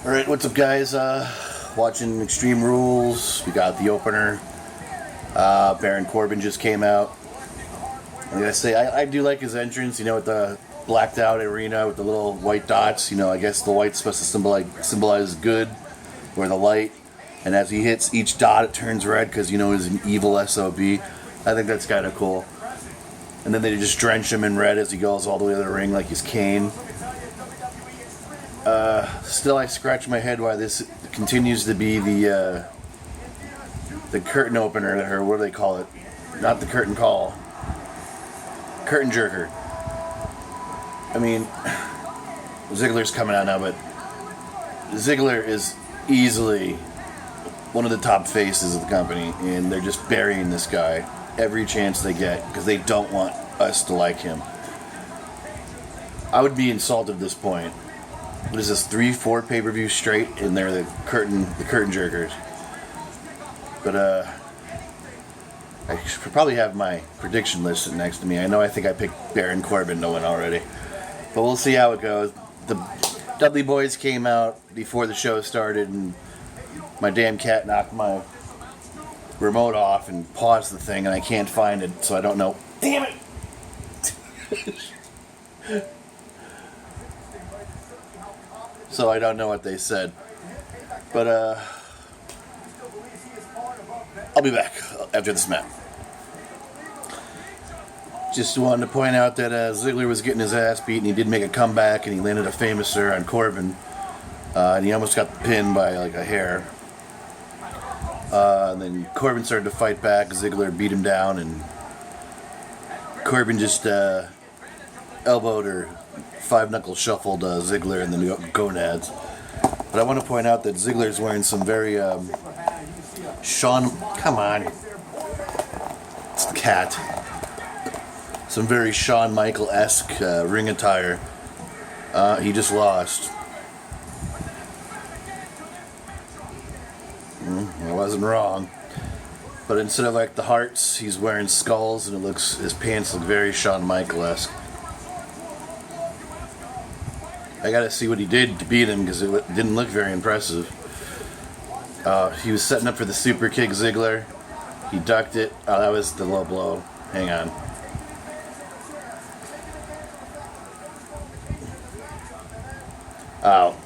Alright, what's up guys? Watching Extreme Rules. We got the opener. Baron Corbin just came out. I'm gonna say, I do like his entrance, you know, with the blacked out arena with the little white dots. You know, I guess the white's supposed to symbolize good, or the light. And as he hits each dot, it turns red because, you know, he's an evil SOB. I think that's kind of cool. And then they just drench him in red as he goes all the way to the ring like he's Kane. Still, I scratch my head why this continues to be the curtain opener, or what do they call it? Not the curtain call. Curtain jerker. I mean, Ziggler's coming out now, but Ziggler is easily one of the top faces of the company, and they're just burying this guy every chance they get because they don't want us to like him. I would be insulted at this point. What is this, 3-4 pay-per-views straight, and they're the curtain jerkers. But I should probably have my prediction list sitting next to me. I think I picked Baron Corbin to win already, but we'll see how it goes. The Dudley Boys came out before the show started, and my damn cat knocked my remote off and paused the thing, and I can't find it, so I don't know. Damn it! So I don't know what they said. But, I'll be back after this match. Just wanted to point out that Ziggler was getting his ass beat, and he did make a comeback, and he landed a famouser on Corbin. And he almost got the pin by like a hair. And then Corbin started to fight back. Ziggler beat him down, and Corbin just elbowed or five-knuckle shuffled Ziggler in the gonads. But I want to point out that Ziggler's wearing some very come on. It's the cat. Some very Shawn Michael-esque ring attire. He just lost. I wasn't wrong. But instead of like the hearts, he's wearing skulls, and his pants look very Shawn Michael-esque. I gotta see what he did to beat him because it didn't look very impressive. He was setting up for the super kick Ziggler. He ducked it. Oh, that was the low blow. Hang on. Oh.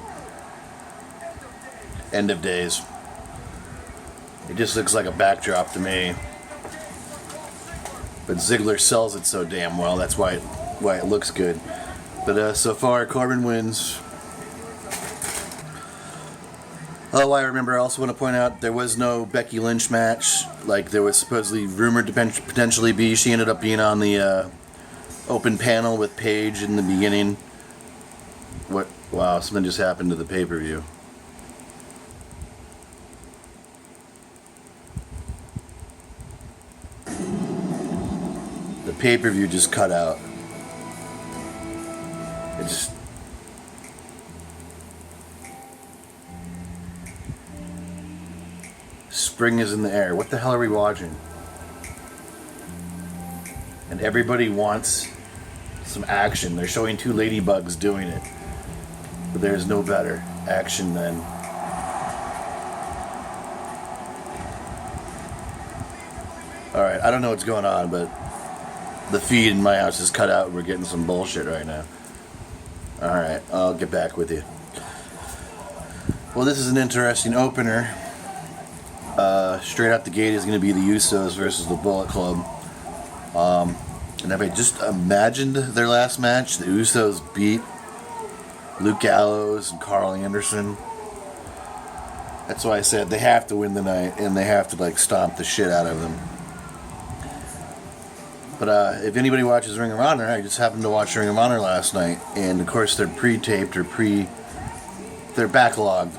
End of days. It just looks like a backdrop to me. But Ziggler sells it so damn well. That's why it looks good. But so far, Corbin wins. Oh, I remember. I also want to point out there was no Becky Lynch match, like there was supposedly rumored to potentially be. She ended up being on the open panel with Paige in the beginning. What? Wow! Something just happened to the pay-per-view. The pay-per-view just cut out. It just... Spring is in the air. What the hell are we watching? And everybody wants some action. They're showing two ladybugs doing it. But there's no better action than... Alright, I don't know what's going on, but the feed in my house is cut out and we're getting some bullshit right now. Alright, I'll get back with you. Well, this is an interesting opener. Straight out the gate is going to be the Usos versus the Bullet Club. And if I just imagined their last match, the Usos beat Luke Gallows and Carl Anderson. That's why I said they have to win the night, and they have to like stomp the shit out of them. But if anybody watches Ring of Honor, I just happened to watch Ring of Honor last night, and of course they're pre-taped or they're backlogged.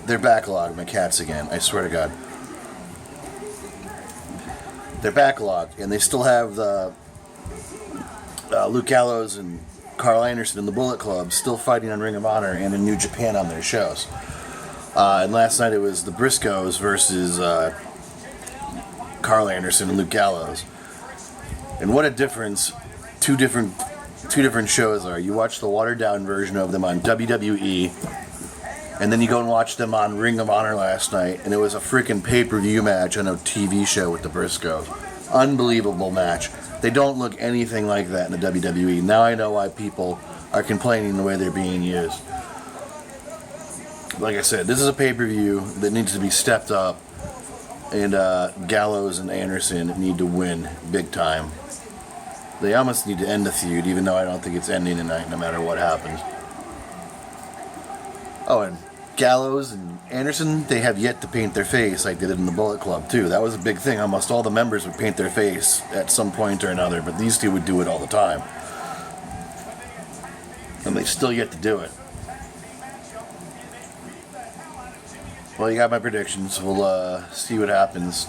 They're backlogged. My cat's again. I swear to God. They're backlogged, and they still have the Luke Gallows and Carl Anderson and the Bullet Club still fighting on Ring of Honor and in New Japan on their shows. And last night it was the Briscoes versus Carl Anderson and Luke Gallows. And what a difference two different two different shows are. You watch the watered down version of them on WWE, and then you go and watch them on Ring of Honor last night, and it was a freaking pay-per-view match on a TV show with the Briscoes. Unbelievable match. They don't look anything like that in the WWE. Now I know why people are complaining the way they're being used. Like I said, this is a pay-per-view that needs to be stepped up, and Gallows and Anderson need to win big time. They almost need to end the feud, even though I don't think it's ending tonight, no matter what happens. Oh, and Gallows and Anderson, they have yet to paint their face like they did in the Bullet Club, too. That was a big thing. Almost all the members would paint their face at some point or another, but these two would do it all the time. And they've still yet to do it. Well, you got my predictions. We'll see what happens.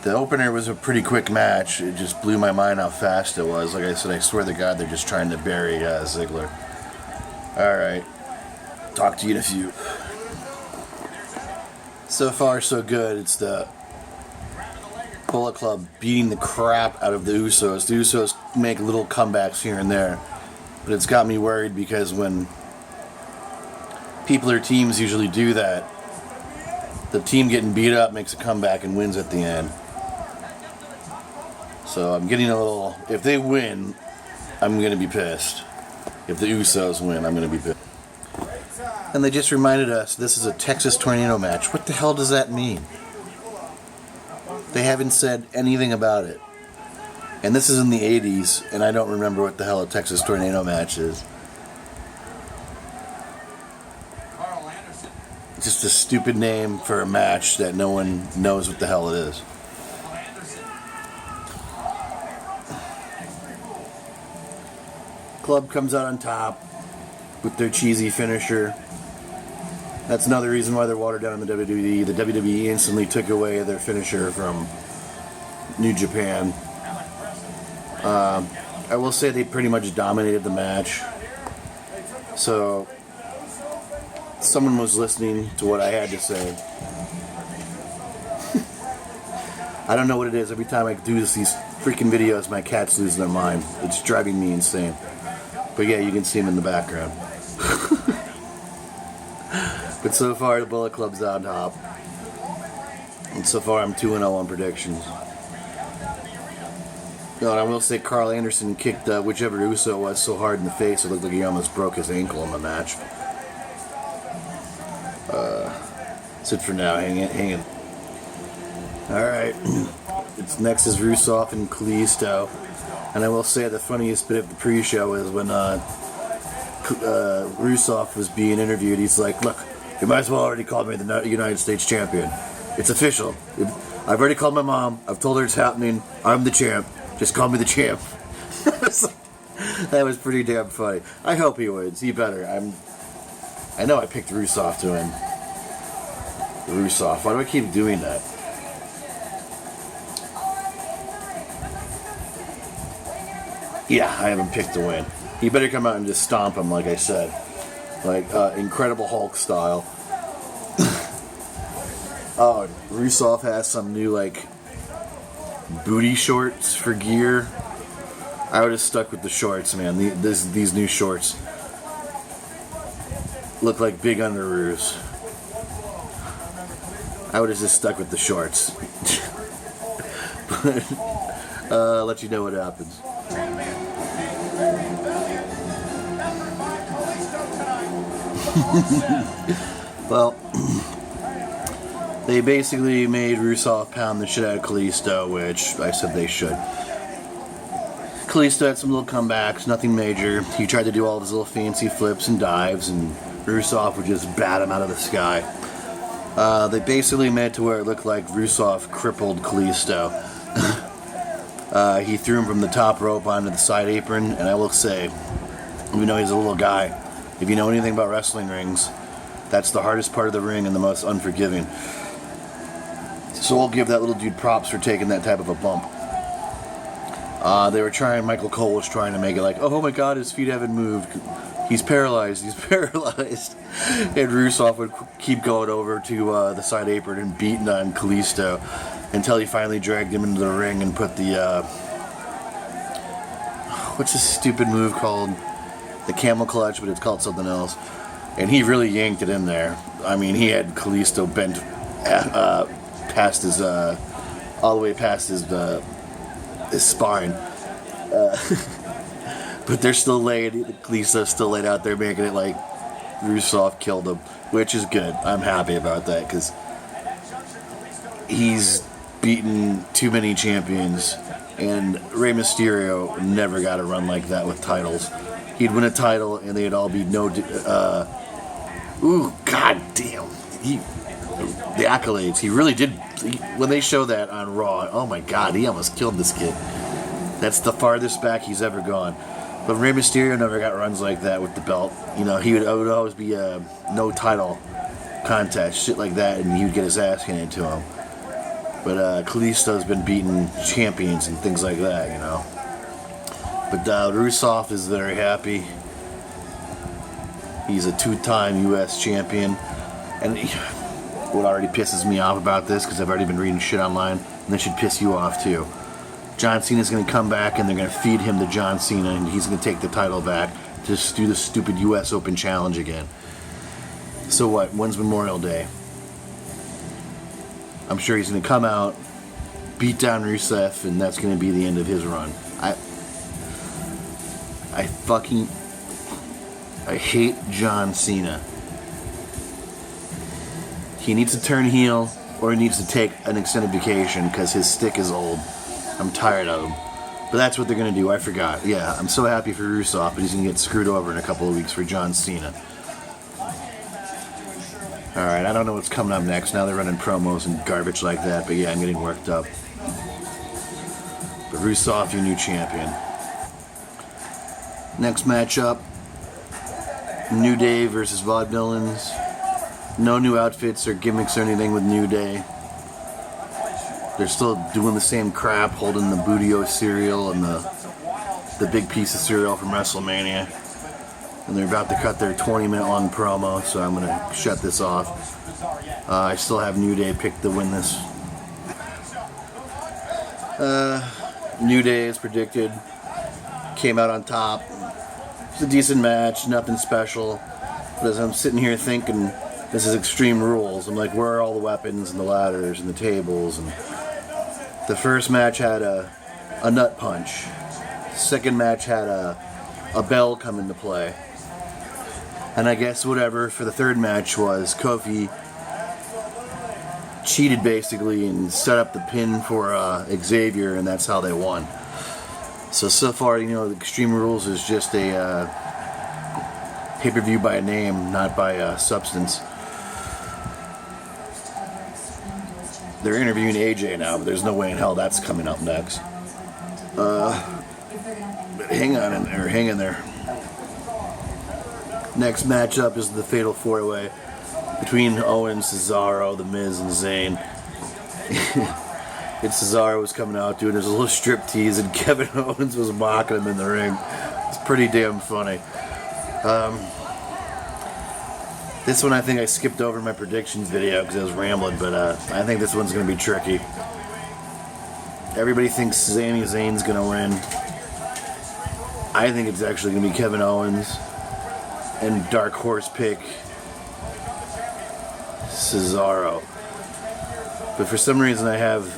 The opener was a pretty quick match. It just blew my mind how fast it was. Like I said, I swear to God, they're just trying to bury Ziggler. Alright. Talk to you in a few. So far, so good. It's the Bullet Club beating the crap out of the Usos. The Usos make little comebacks here and there. But it's got me worried because when people or teams usually do that, the team getting beat up makes a comeback and wins at the end. So I'm getting a little... If they win, I'm going to be pissed. If the Usos win, I'm going to be pissed. And they just reminded us this is a Texas Tornado match. What the hell does that mean? They haven't said anything about it. And this is in the 80s, and I don't remember what the hell a Texas Tornado match is. It's just a stupid name for a match that no one knows what the hell it is. Club comes out on top with their cheesy finisher. That's another reason why they're watered down in the WWE. The WWE instantly took away their finisher from New Japan. I will say they pretty much dominated the match. So, someone was listening to what I had to say. I don't know what it is. Every time I do these freaking videos, my cat's losing their mind. It's driving me insane. But yeah, you can see him in the background. But so far, the Bullet Club's on top. And so far, I'm 2-0 on predictions. You know, and I will say Carl Anderson kicked whichever Uso was so hard in the face, it looked like he almost broke his ankle in the match. That's it for now. Hang it. Alright. Next is Rusev and Kalisto. And I will say the funniest bit of the pre-show is when Rusev was being interviewed. He's like, look, you might as well already call me the United States champion. It's official. I've already called my mom. I've told her it's happening. I'm the champ. Just call me the champ. That was pretty damn funny. I hope he wins. He better. I know I picked Rusev to win. Rusev. Why do I keep doing that? Yeah, I haven't picked to win. He better come out and just stomp him, like I said. Like, Incredible Hulk style. Oh, Rusev has some new, like, booty shorts for gear. I would have stuck with the shorts, man. These new shorts look like big underoos. I would have just stuck with the shorts. But, I'll let you know what happens. Well, they basically made Rusev pound the shit out of Kalisto, which I said they should. Kalisto had some little comebacks, nothing major. He tried to do all his little fancy flips and dives, and Rusev would just bat him out of the sky. They basically made it to where it looked like Rusev crippled Kalisto. He threw him from the top rope onto the side apron, and I will say, even though he's a little guy, if you know anything about wrestling rings, that's the hardest part of the ring and the most unforgiving. So we'll give that little dude props for taking that type of a bump. Michael Cole was trying to make it like, oh my god, his feet haven't moved. He's paralyzed. And Rusev would keep going over to the side apron and beating on Kalisto until he finally dragged him into the ring and put the, what's this stupid move called? The camel clutch, but it's called something else. And he really yanked it in there. I mean, he had Kalisto bent past his, all the way past his spine. But they're still laid. Kalisto's still laid out there, making it like Rusev killed him, which is good. I'm happy about that because he's beaten too many champions, and Rey Mysterio never got a run like that with titles. He'd win a title, and they'd all be no. Ooh, goddamn! The accolades. He really did. When they show that on Raw, oh my God, he almost killed this kid. That's the farthest back he's ever gone. But Rey Mysterio never got runs like that with the belt. You know, it would always be a no title contest, shit like that, and he would get his ass handed to him. But Kalisto's been beating champions and things like that, you know. But Rusev is very happy. He's a two-time U.S. champion. And what already pisses me off about this, because I've already been reading shit online, and this should piss you off too. John Cena's going to come back, and they're going to feed him to John Cena, and he's going to take the title back to just do the stupid U.S. Open Challenge again. So what? When's Memorial Day? I'm sure he's going to come out, beat down Rusev, and that's going to be the end of his run. I hate John Cena. He needs to turn heel, or he needs to take an extended vacation because his stick is old. I'm tired of him. But that's what they're going to do. I forgot. Yeah, I'm so happy for Rusev, but he's going to get screwed over in a couple of weeks for John Cena. Alright, I don't know what's coming up next. Now they're running promos and garbage like that, but yeah, I'm getting worked up. But Rusev, your new champion. Next matchup, New Day versus Vaudevillains. No new outfits or gimmicks or anything with New Day. They're still doing the same crap, holding the Bootio cereal and the big piece of cereal from WrestleMania. And they're about to cut their 20-minute long promo, so I'm going to shut this off. I still have New Day picked to win this. New Day, as predicted, came out on top. It's a decent match, nothing special. But as I'm sitting here thinking, this is Extreme Rules, I'm like, where are all the weapons and the ladders and the tables? And the first match had a nut punch. The second match had a bell come into play. And I guess whatever for the third match was Kofi cheated basically and set up the pin for Xavier, and that's how they won. So far, you know, the Extreme Rules is just a pay-per-view by name, not by substance. They're interviewing AJ now, but there's no way in hell that's coming up next. But hang in there. Next matchup is the Fatal 4-Way between Owens, Cesaro, The Miz, and Zayn. And Cesaro was coming out doing his little strip tease, and Kevin Owens was mocking him in the ring. It's pretty damn funny. This one I think I skipped over my predictions video because I was rambling, but I think this one's going to be tricky. Everybody thinks Sami Zayn's going to win. I think it's actually going to be Kevin Owens. And dark horse pick Cesaro. But for some reason I have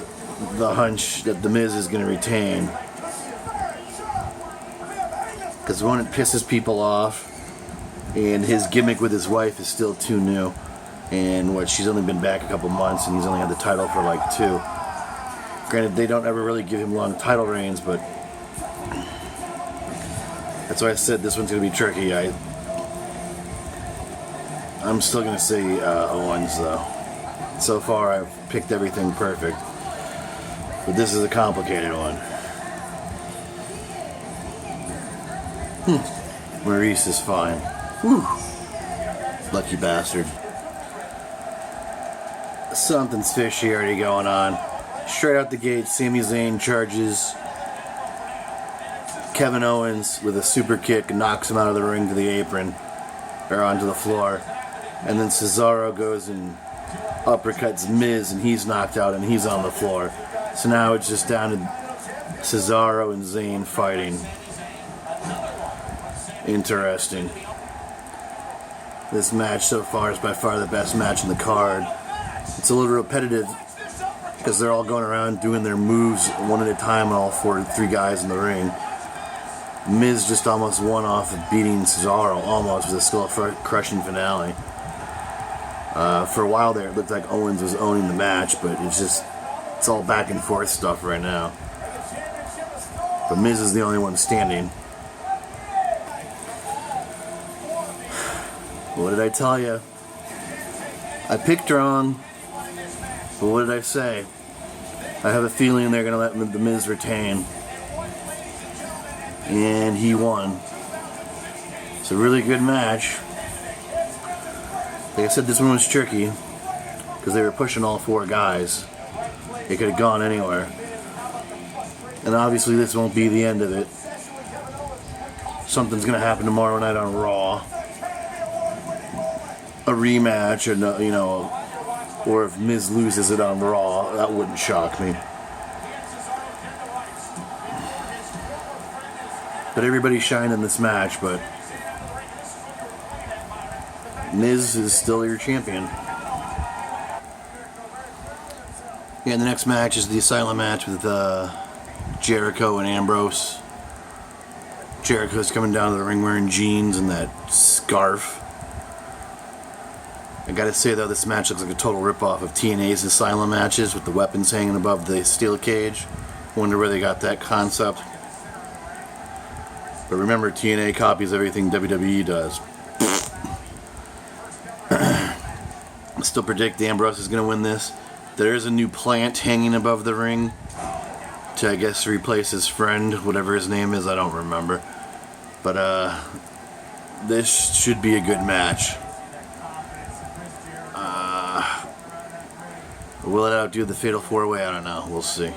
the hunch that The Miz is going to retain. Because one, it pisses people off. And his gimmick with his wife is still too new. And she's only been back a couple months, and he's only had the title for like 2. Granted, they don't ever really give him long title reigns, but that's why I said this one's going to be tricky. I'm still going to say Owens, though. So far, I've picked everything perfect. But this is a complicated one. Maurice is fine. Whew. Lucky bastard. Something's fishy already going on. Straight out the gate, Sami Zayn charges Kevin Owens with a super kick and knocks him out of the ring to the apron, or onto the floor. And then Cesaro goes and uppercuts Miz, and he's knocked out and he's on the floor. So now it's just down to Cesaro and Zayn fighting. interesting. This match so far is by far the best match in the card. It's a little repetitive because they're all going around doing their moves one at a time, all three guys in the ring. Miz just almost won off of beating Cesaro, almost, with a skull-crushing finale. For a while there, it looked like Owens was owning the match, but it's all back and forth stuff right now. But Miz is the only one standing. What did I tell you? I picked wrong, but what did I say? I have a feeling they're going to let the Miz retain. And he won. It's a really good match. Like I said, this one was tricky because they were pushing all four guys. It could have gone anywhere. And obviously this won't be the end of it. Something's going to happen tomorrow night on Raw. A rematch, or or if Miz loses it on Raw, that wouldn't shock me. But everybody shined in this match, but Miz is still your champion. Yeah, and the next match is the Asylum match with Jericho and Ambrose. Jericho's coming down to the ring wearing jeans and that scarf. I gotta say though, this match looks like a total ripoff of TNA's Asylum matches with the weapons hanging above the steel cage. Wonder where they got that concept. But remember, TNA copies everything WWE does. I still predict Ambrose is going to win this. There is a new plant hanging above the ring to, I guess, replace his friend, whatever his name is, I don't remember. But this should be a good match. Will it outdo the Fatal 4-Way? I don't know. We'll see.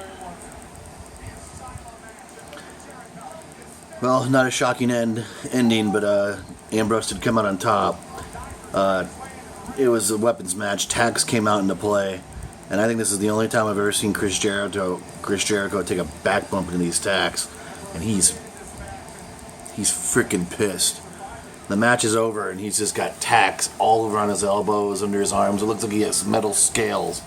Well, not a shocking ending, but Ambrose did come out on top. It was a weapons match. Tags came out into play, and I think this is the only time I've ever seen Chris Jericho take a back bump into these tags, and he's freaking pissed. The match is over, and he's just got tacks all over on his elbows, under his arms. It looks like he has metal scales.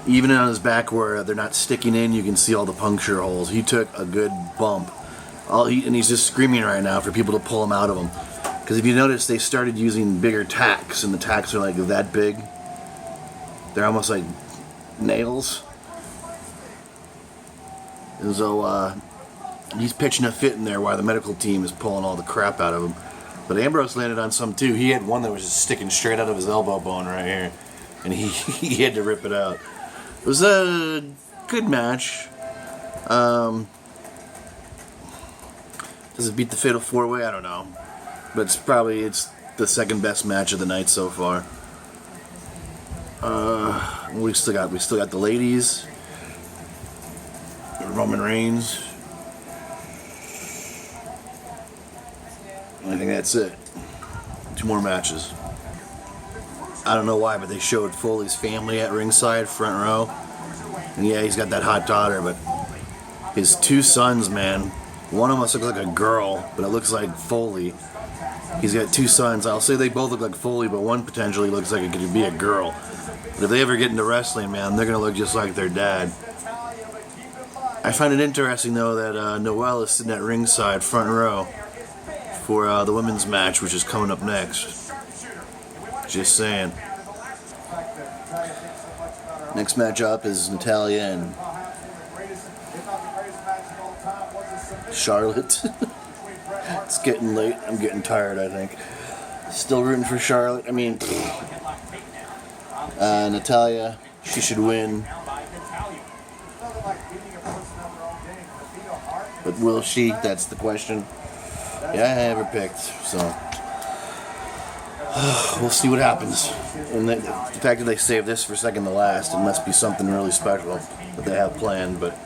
Even on his back where they're not sticking in, you can see all the puncture holes. He took a good bump. And he's just screaming right now for people to pull him out of him. Because if you notice, they started using bigger tacks, and the tacks are like that big. They're almost like nails. And so he's pitching a fit in there while the medical team is pulling all the crap out of him. But Ambrose landed on some too. He had one that was just sticking straight out of his elbow bone right here. And he had to rip it out. It was a good match. Does it beat the Fatal 4-Way? I don't know. But it's the second best match of the night so far. We still got the ladies. Roman Reigns. I think that's it. 2 more matches. I don't know why, but they showed Foley's family at ringside, front row. And yeah, he's got that hot daughter, but his 2 sons, man. One of them must look like a girl, but it looks like Foley. He's got 2 sons. I'll say they both look like Foley, but one potentially looks like it could be a girl. But if they ever get into wrestling, man, they're going to look just like their dad. I find it interesting, though, that Noelle is sitting at ringside, front row, for the women's match, which is coming up next. Just saying. Next match up is Natalya and Charlotte. It's getting late. I'm getting tired, I think. Still rooting for Charlotte. I mean, Natalya, she should win. But will she? That's the question. Yeah, I have her picked, so we'll see what happens. And the fact that they saved this for second to last, it must be something really special that they have planned, but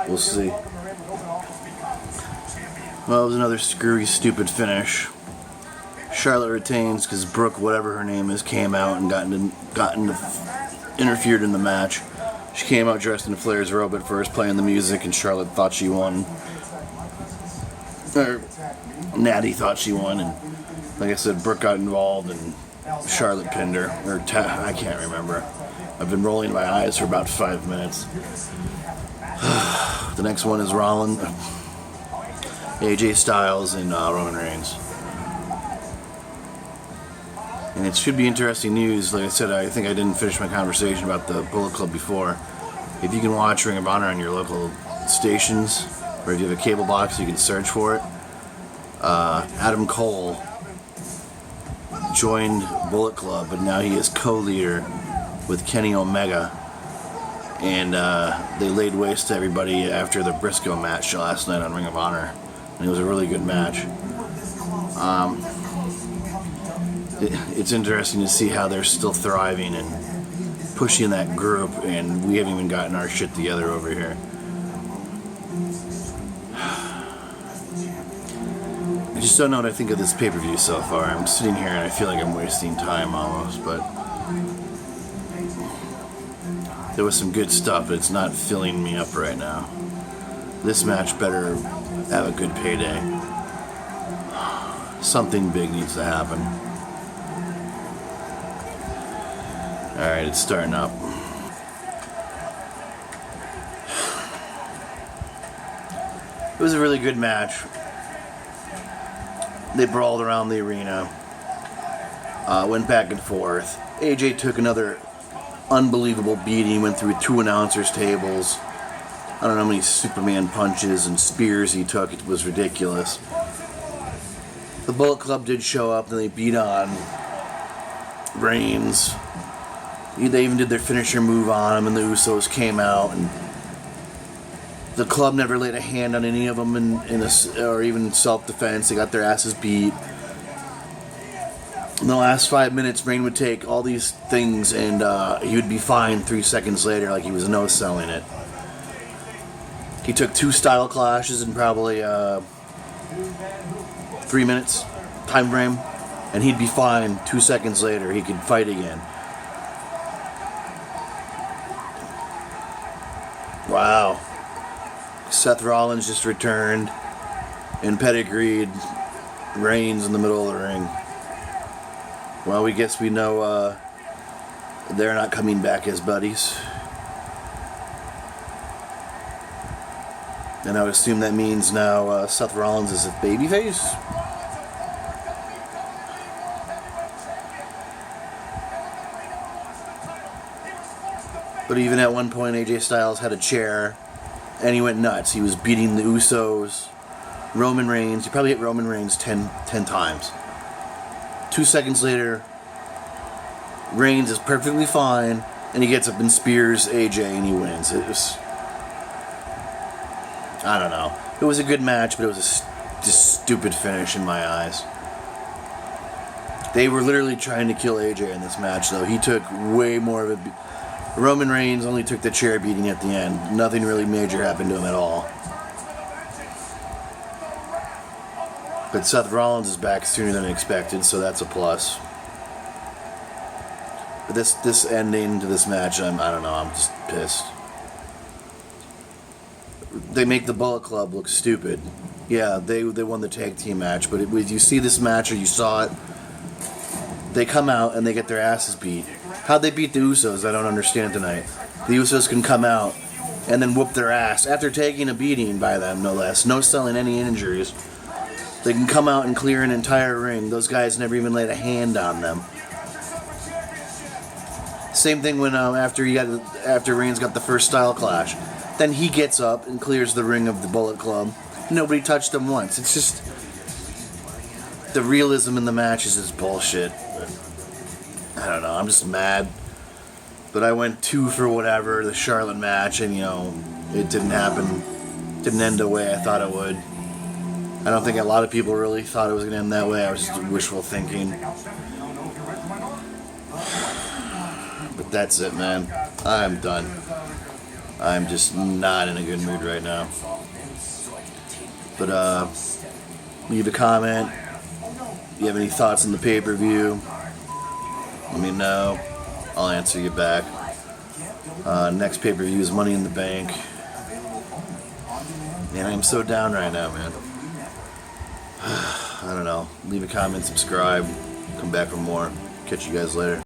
we'll see. Well, it was another screwy, stupid finish. Charlotte retains because Brooke, whatever her name is, came out and interfered in the match. She came out dressed in Flair's robe at first, playing the music, and Charlotte thought she won. or Natty thought she won, and like I said, Brooke got involved, and Charlotte pinned her, I can't remember. I've been rolling my eyes for about 5 minutes. The next one is Rollins, AJ Styles, and Roman Reigns. And it should be interesting news. Like I said, I think I didn't finish my conversation about the Bullet Club before. If you can watch Ring of Honor on your local stations, or if you have a cable box, you can search for it. Adam Cole joined Bullet Club, but now he is co-leader with Kenny Omega. And they laid waste to everybody after the Briscoe match last night on Ring of Honor. And it was a really good match. It's interesting to see how they're still thriving and pushing that group, and we haven't even gotten our shit together over here. I just don't know what I think of this pay-per-view so far. I'm sitting here and I feel like I'm wasting time almost, but there was some good stuff, but it's not filling me up right now. This match better have a good payday. Something big needs to happen. Alright, it's starting up. It was a really good match. They brawled around the arena. Went back and forth. AJ took another unbelievable beating, went through 2 announcers' tables. I don't know how many Superman punches and spears he took. It was ridiculous. The Bullet Club did show up, and they beat on Reigns. They even did their finisher move on him, and the Usos came out, and the club never laid a hand on any of them or even self-defense. They got their asses beat. In the last 5 minutes, Reigns would take all these things, and he would be fine 3 seconds later, like he was no-selling it. He took 2 style clashes in probably 3 minutes time frame, and he'd be fine 2 seconds later. He could fight again. Wow. Seth Rollins just returned and pedigreed Reigns in the middle of the ring. Well, we guess we know they're not coming back as buddies. And I would assume that means now Seth Rollins is a babyface? But even at one point, AJ Styles had a chair, and he went nuts. He was beating the Usos, Roman Reigns. He probably hit Roman Reigns 10 times. 2 seconds later, Reigns is perfectly fine, and he gets up and spears AJ, and he wins. It was, I don't know. It was a good match, but it was a just stupid finish in my eyes. They were literally trying to kill AJ in this match, though. He took way more of a... Roman Reigns only took the chair beating at the end. Nothing really major happened to him at all. But Seth Rollins is back sooner than expected, so that's a plus. But this ending to this match, I don't know, I'm just pissed. They make the Bullet Club look stupid. Yeah, they won the tag team match, but when you see this match or you saw it, they come out and they get their asses beat. How'd they beat the Usos? I don't understand tonight. The Usos can come out and then whoop their ass after taking a beating by them, no less. No selling any injuries. They can come out and clear an entire ring. Those guys never even laid a hand on them. Same thing when after Reigns got the first style clash. Then he gets up and clears the ring of the Bullet Club. Nobody touched him once. It's just... the realism in the match is just bullshit. I don't know, I'm just mad. But I went 2 for whatever, the Charlotte match, and it didn't happen. Didn't end the way I thought it would. I don't think a lot of people really thought it was going to end that way. I was just wishful thinking. But that's it, man. I'm done. I'm just not in a good mood right now. But leave a comment. If you have any thoughts on the pay-per-view, let me know. I'll answer you back. Next pay-per-view is Money in the Bank. Man, I'm so down right now, man. I don't know. Leave a comment, subscribe, come back for more. Catch you guys later.